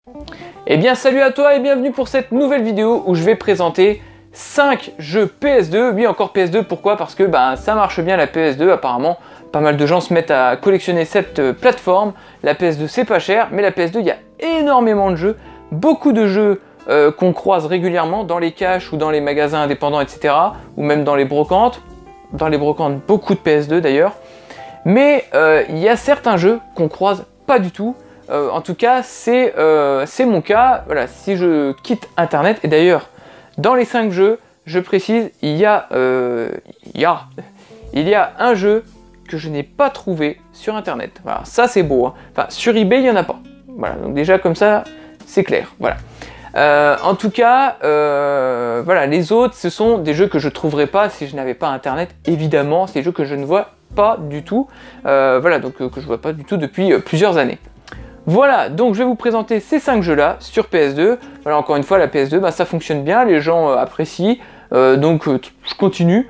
Eh bien salut à toi et bienvenue pour cette nouvelle vidéo où je vais présenter 5 jeux PS2. Oui, encore PS2, pourquoi? Parce que ça marche bien la PS2, apparemment pas mal de gens se mettent à collectionner cette plateforme. La PS2 c'est pas cher, mais la PS2 il y a énormément de jeux, beaucoup de jeux qu'on croise régulièrement dans les caches ou dans les magasins indépendants, etc. ou même dans les brocantes. Dans les brocantes, beaucoup de PS2 d'ailleurs. Mais il y a certains jeux qu'on croise pas du tout. En tout cas, c'est mon cas. Voilà, si je quitte Internet, et d'ailleurs, dans les 5 jeux, je précise, il y a un jeu que je n'ai pas trouvé sur Internet. Voilà, ça c'est beau. Hein. Enfin, sur eBay, il n'y en a pas. Voilà, donc déjà comme ça, c'est clair. Voilà. En tout cas, voilà, les autres, ce sont des jeux que je ne trouverais pas si je n'avais pas Internet. Évidemment, c'est des jeux que je ne vois pas du tout. Voilà, donc que je vois pas du tout depuis plusieurs années. Voilà, donc je vais vous présenter ces 5 jeux-là sur PS2. Voilà, encore une fois, la PS2, ça fonctionne bien, les gens apprécient. Donc je continue.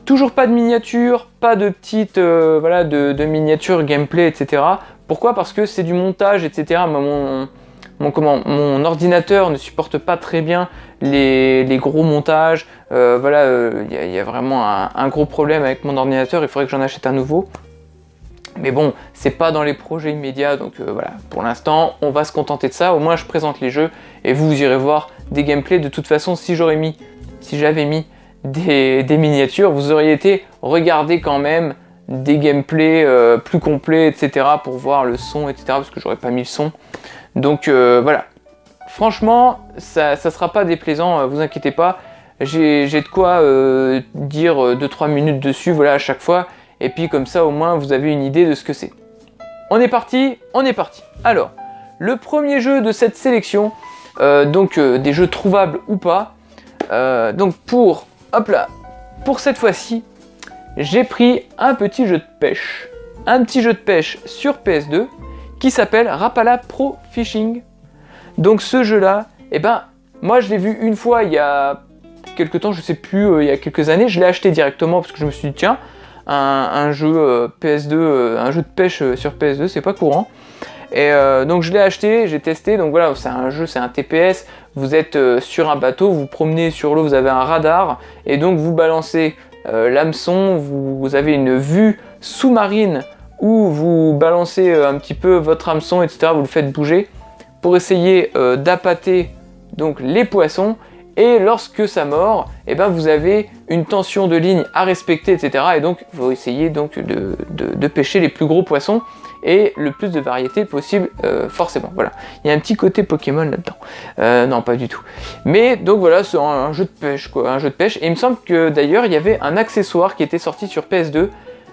Toujours pas de miniatures, pas de petites voilà, de miniatures gameplay, etc. Pourquoi? Parce que c'est du montage, etc. Mon ordinateur ne supporte pas très bien les gros montages. Voilà, il y a vraiment un gros problème avec mon ordinateur, il faudrait que j'en achète un nouveau. Mais bon, c'est pas dans les projets immédiats, donc voilà, pour l'instant, on va se contenter de ça. Au moins, je présente les jeux et vous irez voir des gameplays. De toute façon, si j'avais mis des miniatures, vous auriez été regarder quand même des gameplays plus complets, etc. pour voir le son, etc. parce que j'aurais pas mis le son. Donc voilà, franchement, ça sera pas déplaisant, vous inquiétez pas. J'ai de quoi dire 2-3 minutes dessus, voilà, à chaque fois. Et puis comme ça, au moins, vous avez une idée de ce que c'est. On est parti, on est parti. Alors, le premier jeu de cette sélection, donc des jeux trouvables ou pas. Donc pour cette fois-ci, j'ai pris un petit jeu de pêche. Un petit jeu de pêche sur PS2 qui s'appelle Rapala Pro Fishing. Donc ce jeu-là, moi je l'ai vu une fois il y a quelques temps, je sais plus, il y a quelques années. Je l'ai acheté directement parce que je me suis dit tiens, un jeu PS2, un jeu de pêche sur PS2, c'est pas courant. Et donc je l'ai acheté, j'ai testé, donc voilà, c'est un jeu, c'est un TPS, vous êtes sur un bateau, vous promenez sur l'eau, vous avez un radar, et donc vous balancez l'hameçon, vous avez une vue sous-marine, où vous balancez un petit peu votre hameçon, etc., vous le faites bouger, pour essayer d'appâter donc les poissons, et lorsque ça mord, vous avez une tension de ligne à respecter, etc. Et donc, vous essayez donc de pêcher les plus gros poissons et le plus de variétés possible, forcément. Voilà. Il y a un petit côté Pokémon là-dedans. Non, pas du tout. Mais donc voilà, c'est un jeu de pêche, quoi. Un jeu de pêche. Et il me semble que d'ailleurs, il y avait un accessoire qui était sorti sur PS2,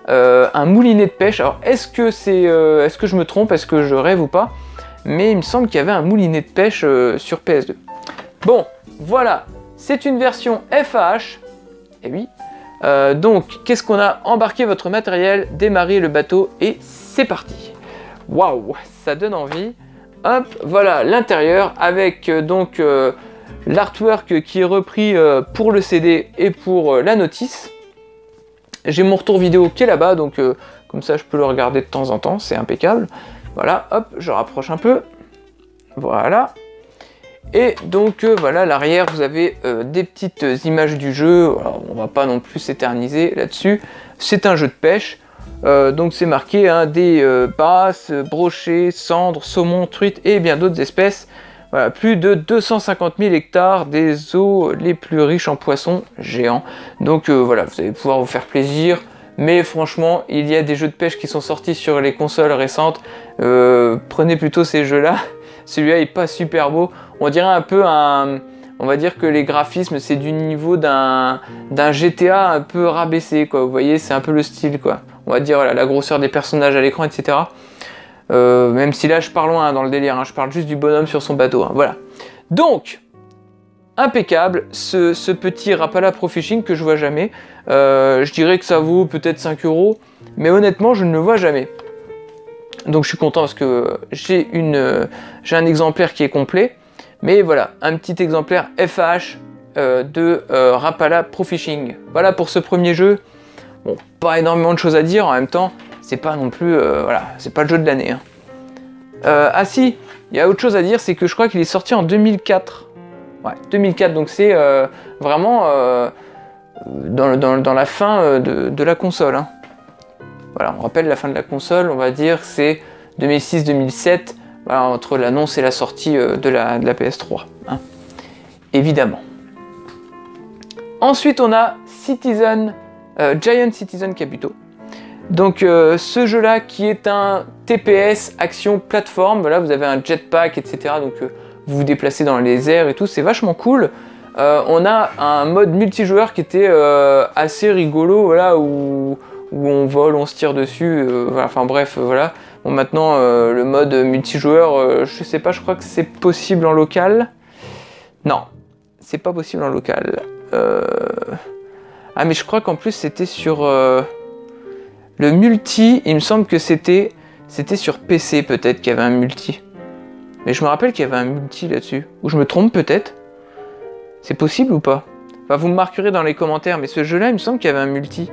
un moulinet de pêche. Alors, est-ce que je me trompe? Est-ce que je rêve ou pas? Mais il me semble qu'il y avait un moulinet de pêche sur PS2. Bon, voilà, c'est une version FAH, et oui. Donc, qu'est-ce qu'on a? Embarqué votre matériel, démarrer le bateau, et c'est parti. Waouh, ça donne envie. Hop, voilà l'intérieur, avec donc l'artwork qui est repris pour le CD et pour la notice. J'ai mon retour vidéo qui est là-bas, donc comme ça je peux le regarder de temps en temps, c'est impeccable. Voilà, hop, je rapproche un peu. Voilà. Et donc voilà, à l'arrière vous avez des petites images du jeu. Alors, on va pas non plus s'éterniser là-dessus. C'est un jeu de pêche, donc c'est marqué des basses, brochets, cendres, saumons, truites et bien d'autres espèces. Voilà, plus de 250 000 hectares des eaux les plus riches en poissons géants. Donc voilà, vous allez pouvoir vous faire plaisir. Mais franchement, il y a des jeux de pêche qui sont sortis sur les consoles récentes. Prenez plutôt ces jeux-là. Celui-là est pas super beau. On dirait un peu on va dire que les graphismes, c'est du niveau d'un GTA un peu rabaissé, quoi. Vous voyez, c'est un peu le style, quoi. On va dire voilà, la grosseur des personnages à l'écran, etc. Même si là, je pars loin dans le délire. Hein. Je parle juste du bonhomme sur son bateau. Hein. Voilà. Donc, impeccable, ce petit Rapala Pro Fishing que je vois jamais. Je dirais que ça vaut peut-être 5 €. Mais honnêtement, je ne le vois jamais. Donc je suis content parce que j'ai un exemplaire qui est complet. Mais voilà, un petit exemplaire FAH de Rapala Pro Fishing. Voilà pour ce premier jeu. Bon, pas énormément de choses à dire, en même temps, c'est pas non plus, voilà, c'est pas le jeu de l'année. Hein. Ah si, il y a autre chose à dire, c'est que je crois qu'il est sorti en 2004. Ouais, 2004, donc c'est vraiment dans la fin de la console. Hein. Voilà, on rappelle la fin de la console, on va dire c'est 2006-2007, voilà, entre l'annonce et la sortie de la PS3. Hein. Évidemment. Ensuite, on a Giant Citizen Kabuto. Donc ce jeu-là qui est un TPS action plateforme, voilà, vous avez un jetpack, etc. Donc vous vous déplacez dans les airs et tout, c'est vachement cool. On a un mode multijoueur qui était assez rigolo, voilà, où on vole, on se tire dessus, voilà, enfin bref, voilà. Bon, maintenant le mode multijoueur, je sais pas, je crois que c'est possible en local. Non, c'est pas possible en local. Ah mais je crois qu'en plus c'était sur le multi, il me semble que c'était sur PC peut-être qu'il y avait un multi. Mais je me rappelle qu'il y avait un multi là-dessus. Ou je me trompe peut-être. C'est possible ou pas? Enfin, vous me marquerez dans les commentaires, mais ce jeu-là, il me semble qu'il y avait un multi.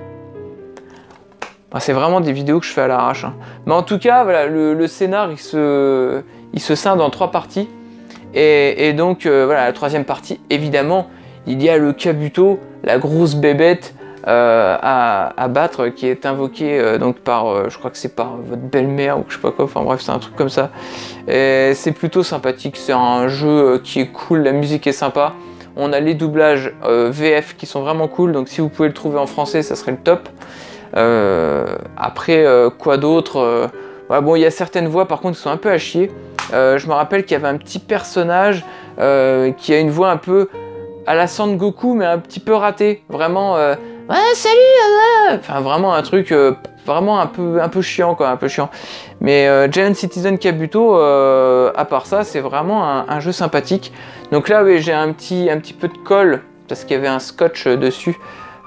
Enfin, c'est vraiment des vidéos que je fais à l'arrache. Hein. Mais en tout cas, voilà, le scénar, il se scinde en 3 parties. Et donc, voilà, la 3e partie, évidemment, il y a le Kabuto, la grosse bébête à battre, qui est invoquée donc par, je crois que c'est par votre belle-mère ou je sais pas quoi, enfin bref, c'est un truc comme ça. Et c'est plutôt sympathique, c'est un jeu qui est cool, la musique est sympa. On a les doublages VF qui sont vraiment cool, donc si vous pouvez le trouver en français, ça serait le top. Après, quoi d'autre ouais, bon, il y a certaines voix par contre qui sont un peu à chier. Je me rappelle qu'il y avait un petit personnage qui a une voix un peu à la Son Goku, mais un petit peu raté. Vraiment, ouais, salut, enfin vraiment un truc vraiment un peu chiant, quoi, un peu chiant. Mais Giant Citizen Kabuto, à part ça, c'est vraiment un jeu sympathique. Donc là, oui, j'ai un petit peu de colle parce qu'il y avait un scotch dessus.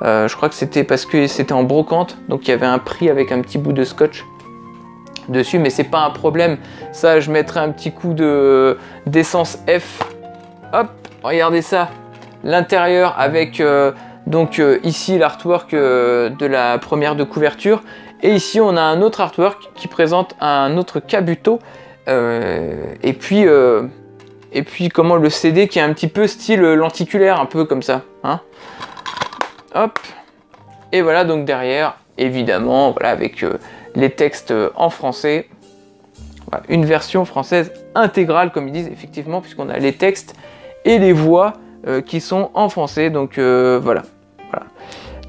Je crois que c'était parce que c'était en brocante, donc il y avait un prix avec un petit bout de scotch dessus, mais c'est pas un problème. Ça, je mettrai un petit coup d'essence F. Hop, regardez ça. L'intérieur avec donc ici l'artwork de la première de couverture, et ici on a un autre artwork qui présente un autre Kabuto, et puis comment le CD qui est un petit peu style lenticulaire, un peu comme ça, hein. Hop, et voilà, donc derrière évidemment, voilà, avec les textes en français, voilà, une version française intégrale comme ils disent, effectivement, puisqu'on a les textes et les voix qui sont en français, donc voilà.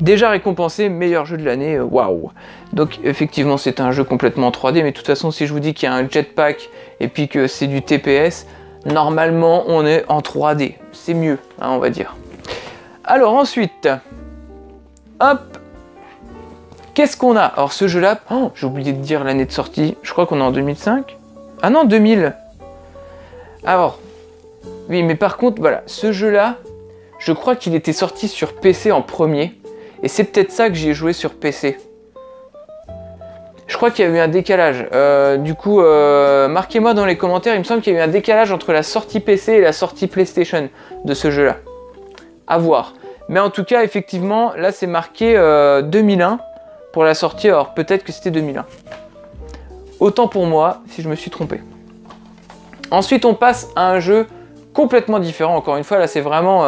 Déjà récompensé meilleur jeu de l'année, waouh. Donc effectivement c'est un jeu complètement 3D, mais de toute façon si je vous dis qu'il y a un jetpack et puis que c'est du TPS, normalement on est en 3D, c'est mieux, hein, on va dire. Alors ensuite, hop, qu'est-ce qu'on a? Alors ce jeu là, oh, j'ai oublié de dire l'année de sortie, je crois qu'on est en 2005. Ah non, 2000. Alors, oui, mais par contre, voilà, ce jeu-là, je crois qu'il était sorti sur PC en premier, et c'est peut-être ça que j'ai joué sur PC. Je crois qu'il y a eu un décalage. Du coup, marquez-moi dans les commentaires, il me semble qu'il y a eu un décalage entre la sortie PC et la sortie PlayStation de ce jeu-là. À voir. Mais en tout cas, effectivement, là, c'est marqué 2001 pour la sortie, alors peut-être que c'était 2001. Autant pour moi, si je me suis trompé. Ensuite, on passe à un jeu complètement différent, encore une fois, là c'est vraiment,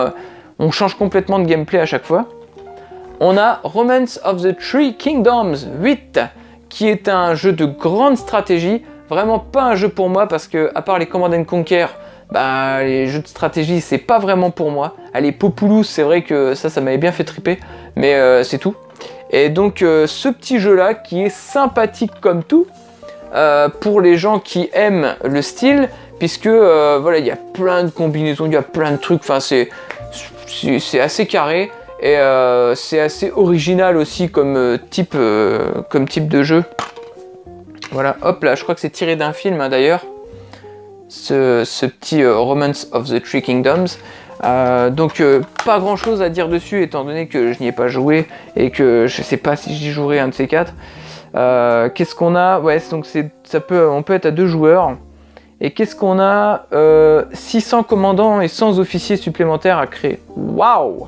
on change complètement de gameplay à chaque fois. On a Romance of the Three Kingdoms 8, qui est un jeu de grande stratégie, vraiment pas un jeu pour moi, parce que à part les Command & Conquer, bah, les jeux de stratégie c'est pas vraiment pour moi. Allez, Populous, c'est vrai que ça m'avait bien fait triper, mais c'est tout. Et donc ce petit jeu là, qui est sympathique comme tout, pour les gens qui aiment le style, puisque voilà, il y a plein de combinaisons, il y a plein de trucs, enfin c'est assez carré, et c'est assez original aussi comme type de jeu. Voilà, hop là, je crois que c'est tiré d'un film hein, d'ailleurs, ce petit Romance of the Three Kingdoms. Donc pas grand chose à dire dessus, étant donné que je n'y ai pas joué, et que je sais pas si j'y jouerai un de ces 4. Qu'est-ce qu'on a? Ouais, donc on peut être à 2 joueurs. Et qu'est-ce qu'on a? 600 commandants et 100 officiers supplémentaires à créer. Waouh!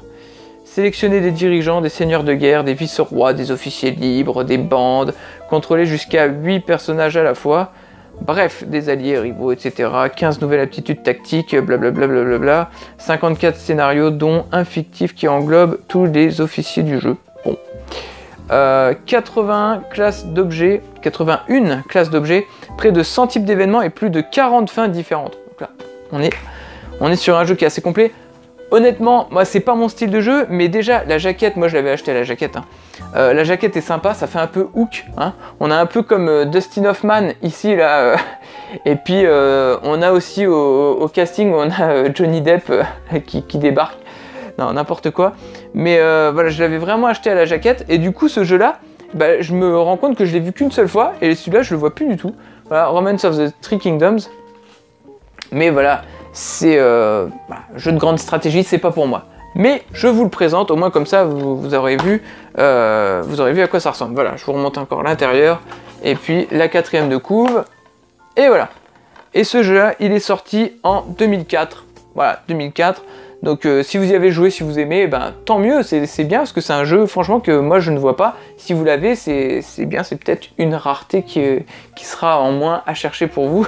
Sélectionner des dirigeants, des seigneurs de guerre, des vice-rois, des officiers libres, des bandes, contrôler jusqu'à 8 personnages à la fois. Bref, des alliés, rivaux, etc. 15 nouvelles aptitudes tactiques, blablabla, blablabla. 54 scénarios, dont un fictif qui englobe tous les officiers du jeu. Bon. 81 classes d'objets, près de 100 types d'événements et plus de 40 fins différentes. Donc là, on est sur un jeu qui est assez complet. Honnêtement, moi c'est pas mon style de jeu, mais déjà la jaquette, moi je l'avais acheté à la jaquette. Hein. La jaquette est sympa, ça fait un peu hook. Hein. On a un peu comme Dustin Hoffman ici là, et puis on a aussi au casting, on a Johnny Depp qui débarque. Non, n'importe quoi. Mais voilà, je l'avais vraiment acheté à la jaquette, et du coup ce jeu-là, bah, je me rends compte que je l'ai vu qu'une seule fois, et celui-là je le vois plus du tout. Voilà, Romance of the Three Kingdoms. Mais voilà. C'est jeu de grande stratégie, c'est pas pour moi. Mais je vous le présente, au moins comme ça vous aurez vu à quoi ça ressemble. Voilà, je vous remonte encore l'intérieur, et puis la quatrième de couve, et voilà. Et ce jeu-là, il est sorti en 2004. Voilà, 2004. Donc si vous y avez joué, si vous aimez, ben, tant mieux, c'est bien, parce que c'est un jeu, franchement, que moi je ne vois pas. Si vous l'avez, c'est bien, c'est peut-être une rareté qui sera en moins à chercher pour vous.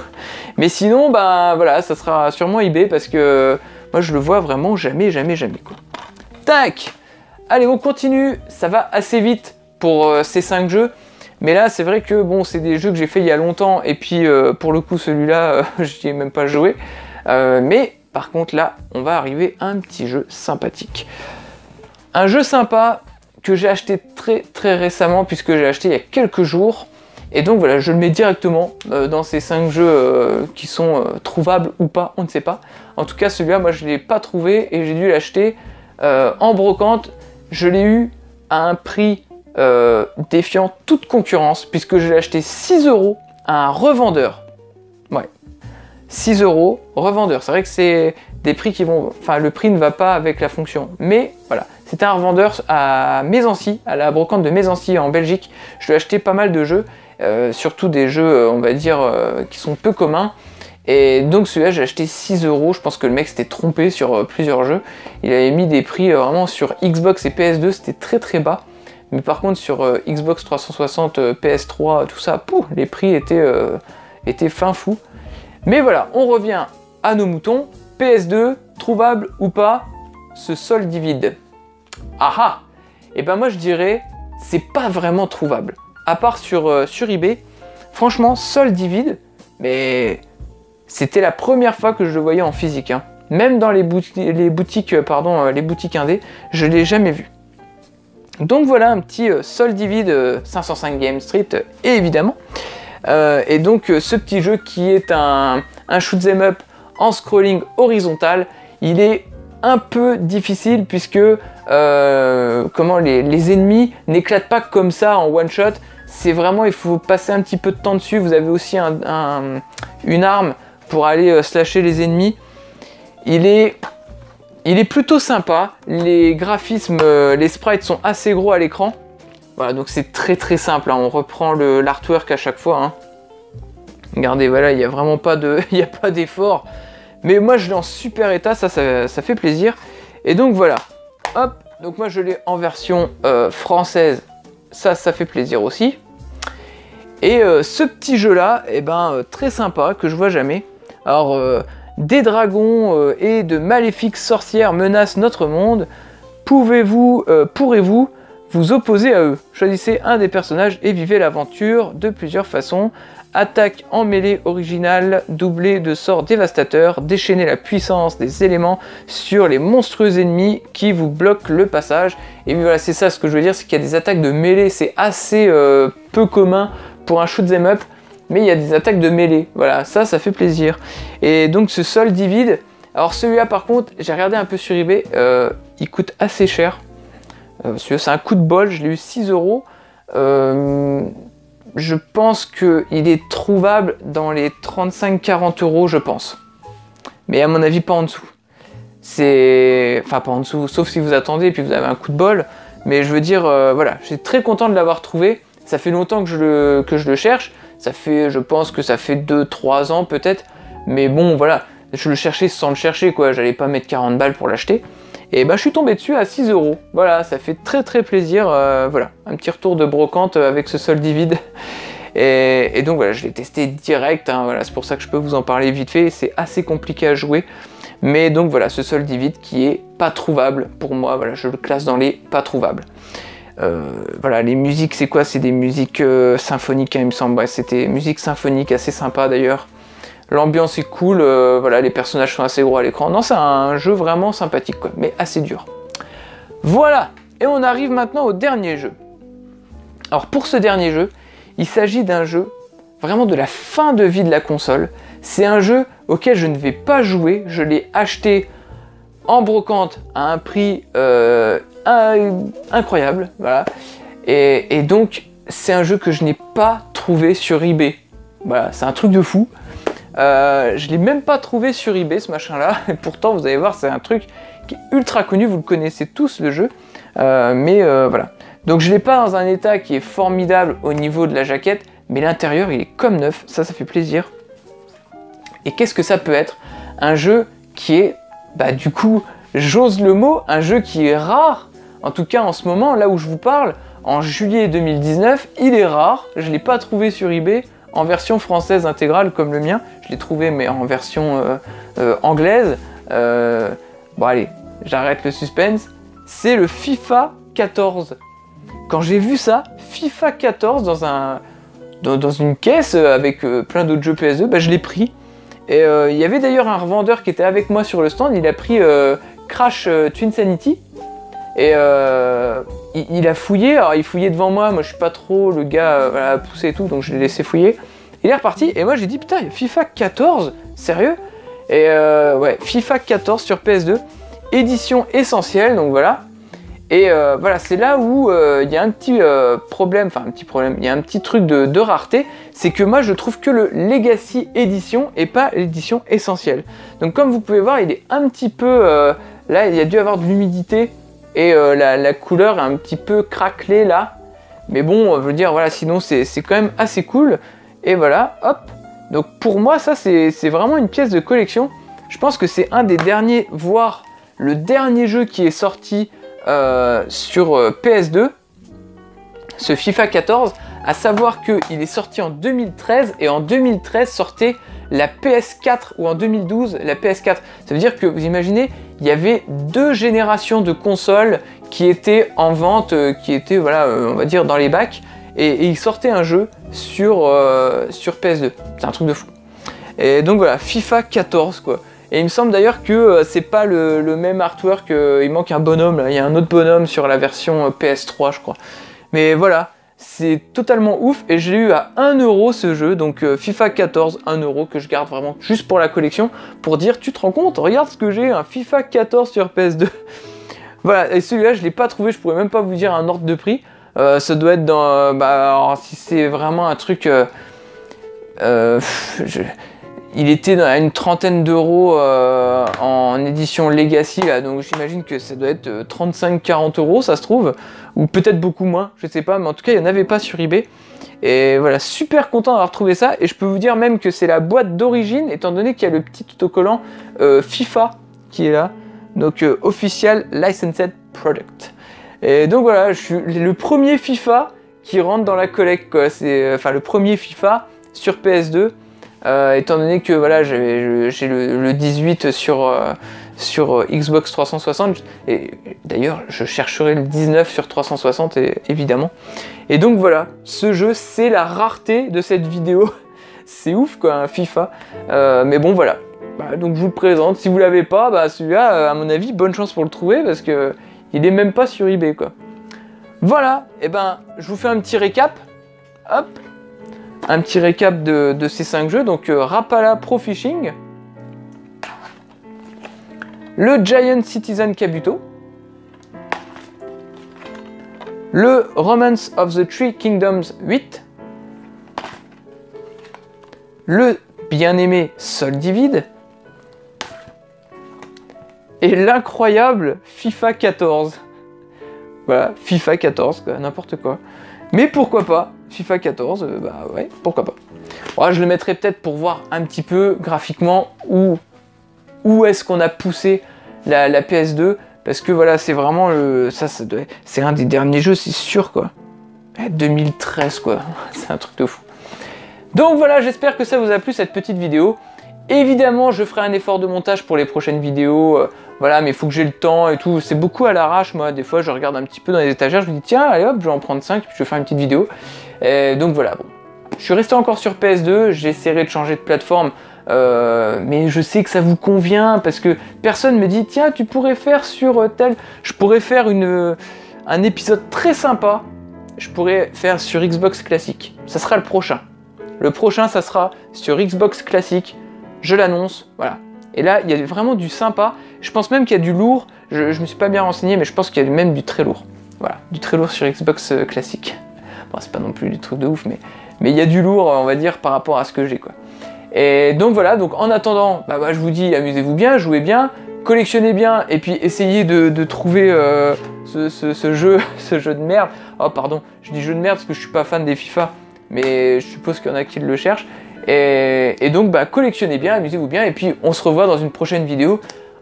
Mais sinon, ben voilà, ça sera sûrement eBay, parce que moi je le vois vraiment jamais, quoi. Tac! Allez, on continue, ça va assez vite pour ces 5 jeux. Mais là, c'est vrai que bon, c'est des jeux que j'ai fait il y a longtemps, et puis pour le coup, celui-là, je n'y ai même pas joué. Mais par contre, là, on va arriver à un petit jeu sympathique. Un jeu sympa que j'ai acheté très récemment, puisque j'ai acheté il y a quelques jours. Et donc voilà, je le mets directement dans ces 5 jeux qui sont trouvables ou pas, on ne sait pas. En tout cas, celui-là, moi, je ne l'ai pas trouvé et j'ai dû l'acheter en brocante. Je l'ai eu à un prix défiant toute concurrence, puisque je l'ai acheté 6 € à un revendeur. Ouais. 6 €, revendeur. C'est vrai que c'est des prix qui vont... Enfin, le prix ne va pas avec la fonction. Mais voilà, c'était un revendeur à Mésancy, à la brocante de Mésancy en Belgique. Je lui ai acheté pas mal de jeux, surtout des jeux, on va dire, qui sont peu communs. Et donc celui-là, j'ai acheté 6 €. Je pense que le mec s'était trompé sur plusieurs jeux. Il avait mis des prix vraiment sur Xbox et PS2, c'était très bas. Mais par contre, sur Xbox 360, PS3, tout ça, pouf, les prix étaient fin fou. Mais voilà, on revient à nos moutons. PS2, trouvable ou pas, ce solde vide. Ah ah! Et ben moi je dirais, c'est pas vraiment trouvable. À part sur eBay, franchement, solde vide, mais c'était la première fois que je le voyais en physique. Hein. Même dans les boutiques indés, je l'ai jamais vu. Donc voilà un petit solde vide 505 Game Street, évidemment. Et donc ce petit jeu qui est un shoot'em up en scrolling horizontal, il est un peu difficile puisque les ennemis n'éclatent pas comme ça en one shot. C'est vraiment, il faut passer un petit peu de temps dessus. Vous avez aussi une arme pour aller slasher les ennemis. Il est plutôt sympa. Les graphismes, les sprites sont assez gros à l'écran. Voilà, donc c'est très simple, hein. On reprend l'artwork à chaque fois. Hein. Regardez, voilà, il n'y a vraiment pas d'effort. Mais moi, je l'ai en super état, ça fait plaisir. Et donc voilà, hop, donc moi je l'ai en version française. Ça fait plaisir aussi. Et ce petit jeu-là, eh ben, très sympa, que je vois jamais. Alors, des dragons et de maléfiques sorcières menacent notre monde. Pourrez-vous vous opposer à eux? Choisissez un des personnages et vivez l'aventure de plusieurs façons. Attaque en mêlée originale, doublée de sorts dévastateurs, déchaînez la puissance des éléments sur les monstrueux ennemis qui vous bloquent le passage. Et voilà, c'est ça ce que je veux dire, c'est qu'il y a des attaques de mêlée, c'est assez peu commun pour un shoot'em up, mais il y a des attaques de mêlée, voilà, ça fait plaisir. Et donc ce solde vide, alors celui-là par contre, j'ai regardé un peu sur eBay, il coûte assez cher. C'est un coup de bol, je l'ai eu 6 €. Je pense qu'il est trouvable dans les 35-40 €, je pense. Mais à mon avis, pas en dessous. Enfin, pas en dessous, sauf si vous attendez et puis vous avez un coup de bol. Mais je veux dire, voilà, je suis très content de l'avoir trouvé. Ça fait longtemps que je le cherche. Je pense que ça fait 2-3 ans peut-être. Mais bon, voilà, je le cherchais sans le chercher, quoi. J'allais pas mettre 40 balles pour l'acheter. Et bah je suis tombé dessus à 6 €. Voilà, ça fait très plaisir. Voilà, un petit retour de brocante avec ce solde vide. Et donc voilà, je l'ai testé direct, hein, voilà, c'est pour ça que je peux vous en parler vite fait, c'est assez compliqué à jouer. Mais donc voilà, ce Soul Divide qui est pas trouvable pour moi, voilà, je le classe dans les pas trouvables. Voilà, les musiques, c'est quoi? C'est des musiques symphoniques, hein, il me semble. Ouais, c'était musique symphonique, assez sympa d'ailleurs. L'ambiance est cool, voilà, les personnages sont assez gros à l'écran. Non, c'est un jeu vraiment sympathique, quoi, mais assez dur. Voilà, et on arrive maintenant au dernier jeu. Alors pour ce dernier jeu, il s'agit d'un jeu vraiment de la fin de vie de la console. C'est un jeu auquel je ne vais pas jouer, je l'ai acheté en brocante à un prix incroyable, voilà. Et donc c'est un jeu que je n'ai pas trouvé sur eBay. Voilà, c'est un truc de fou. Je l'ai même pas trouvé sur eBay ce machin là, et pourtant vous allez voir c'est un truc qui est ultra connu, vous le connaissez tous le jeu, mais voilà. Donc je l'ai pas dans un état qui est formidable au niveau de la jaquette, mais l'intérieur il est comme neuf, ça fait plaisir. Et qu'est-ce que ça peut être? Un jeu qui est, bah du coup, j'ose le mot, un jeu qui est rare, en tout cas en ce moment, là où je vous parle, en juillet 2019, il est rare, je l'ai pas trouvé sur eBay, en version française intégrale comme le mien, je l'ai trouvé mais en version anglaise. Bon allez, j'arrête le suspense, c'est le FIFA 14. Quand j'ai vu ça, FIFA 14 dans une caisse avec plein d'autres jeux PS2, bah, je l'ai pris. Et il y avait d'ailleurs un revendeur qui était avec moi sur le stand, il a pris Crash Twinsanity. Et il a fouillé, alors il fouillait devant moi, je suis pas trop le gars à pousser et tout, donc je l'ai laissé fouiller. Il est reparti, et moi j'ai dit putain, il y a FIFA 14, sérieux? Et ouais, FIFA 14 sur PS2, édition essentielle, donc voilà. Et voilà, c'est là où il y a un petit problème, il y a un petit truc de rareté, c'est que moi je trouve que le Legacy Edition et pas l'édition essentielle. Donc comme vous pouvez voir, il est un petit peu, là il y a dû avoir de l'humidité, et la couleur est un petit peu craquelée là. Mais bon, je veux dire, voilà, sinon c'est quand même assez cool. Et voilà, hop. Donc pour moi, ça c'est vraiment une pièce de collection. Je pense que c'est un des derniers, voire le dernier jeu qui est sorti sur PS2, ce FIFA 14, à savoir qu'il est sorti en 2013, et en 2013 sortait la PS4, ou en 2012 la PS4. Ça veut dire que, vous imaginez, il y avait 2 générations de consoles qui étaient en vente, qui étaient, voilà, on va dire, dans les bacs, et il sortait un jeu sur PS2. C'est un truc de fou. Et donc voilà, FIFA 14, quoi. Et il me semble d'ailleurs que c'est pas le même artwork, il manque un bonhomme, là. Il y a un autre bonhomme sur la version PS3, je crois. Mais voilà, c'est totalement ouf, et je l'ai eu à 1 € ce jeu, donc FIFA 14, 1 € que je garde vraiment juste pour la collection, pour dire, tu te rends compte, regarde ce que j'ai, un FIFA 14 sur PS2. Voilà, et celui-là, je l'ai pas trouvé, je pourrais même pas vous dire un ordre de prix. Ça doit être dans, alors, si c'est vraiment un truc... il était à une trentaine d'euros en édition Legacy, là, donc j'imagine que ça doit être 35-40 €, ça se trouve, ou peut-être beaucoup moins, je sais pas, mais en tout cas, il n'y en avait pas sur eBay. Et voilà, super content d'avoir trouvé ça, et je peux vous dire même que c'est la boîte d'origine, étant donné qu'il y a le petit autocollant FIFA qui est là, donc Official Licensed Product. Et donc voilà, je suis le premier FIFA qui rentre dans la collecte, quoi. C'est enfin le premier FIFA sur PS2. Étant donné que voilà, j'ai le 18 sur Xbox 360, et d'ailleurs je chercherai le 19 sur 360 évidemment. Et donc voilà, ce jeu c'est la rareté de cette vidéo. C'est ouf quoi, un FIFA. Mais bon voilà, donc je vous le présente. Si vous l'avez pas, celui-là à mon avis bonne chance pour le trouver, parce que il est même pas sur eBay quoi. Voilà, et je vous fais un petit récap. Hop. Un petit récap de ces 5 jeux, donc Rapala Pro Fishing, le Giant Citizen Kabuto, le Romance of the Three Kingdoms 8, le bien-aimé Soul Divide, et l'incroyable FIFA 14. Voilà, FIFA 14, n'importe quoi. Mais pourquoi pas FIFA 14, ouais, pourquoi pas. Bon, je le mettrai peut-être pour voir un petit peu graphiquement où est-ce qu'on a poussé la PS2, parce que voilà, c'est vraiment c'est un des derniers jeux, c'est sûr quoi. 2013 quoi, c'est un truc de fou. Donc voilà, j'espère que ça vous a plu cette petite vidéo. Évidemment, je ferai un effort de montage pour les prochaines vidéos, voilà, mais il faut que j'ai le temps et tout. C'est beaucoup à l'arrache, moi. Des fois, je regarde un petit peu dans les étagères, je me dis tiens, allez hop, je vais en prendre 5, puis je vais faire une petite vidéo. Donc voilà, bon. Je suis resté encore sur PS2, j'essaierai de changer de plateforme, mais je sais que ça vous convient parce que personne me dit tiens, tu pourrais faire sur tel. Je pourrais faire un épisode très sympa. Je pourrais faire sur Xbox classique. Ça sera le prochain. Le prochain, ça sera sur Xbox classique. Je l'annonce, voilà. Et là, il y a vraiment du sympa. Je pense même qu'il y a du lourd. Je me suis pas bien renseigné, mais je pense qu'il y a même du très lourd. Voilà, du très lourd sur Xbox classique. Bon, c'est pas non plus du truc de ouf, mais il y a du lourd, on va dire, par rapport à ce que j'ai, quoi. Et donc voilà, donc en attendant, je vous dis, amusez-vous bien, jouez bien, collectionnez bien, et puis essayez de trouver ce jeu de merde. Oh pardon, je dis jeu de merde parce que je suis pas fan des FIFA, mais je suppose qu'il y en a qui le cherchent. Et donc collectionnez bien, amusez-vous bien, et puis on se revoit dans une prochaine vidéo.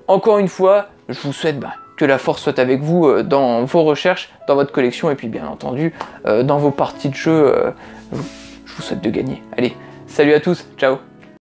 Encore une fois, je vous souhaite que la force soit avec vous dans vos recherches, dans votre collection, et puis bien entendu, dans vos parties de jeu, je vous souhaite de gagner. Allez, salut à tous, ciao!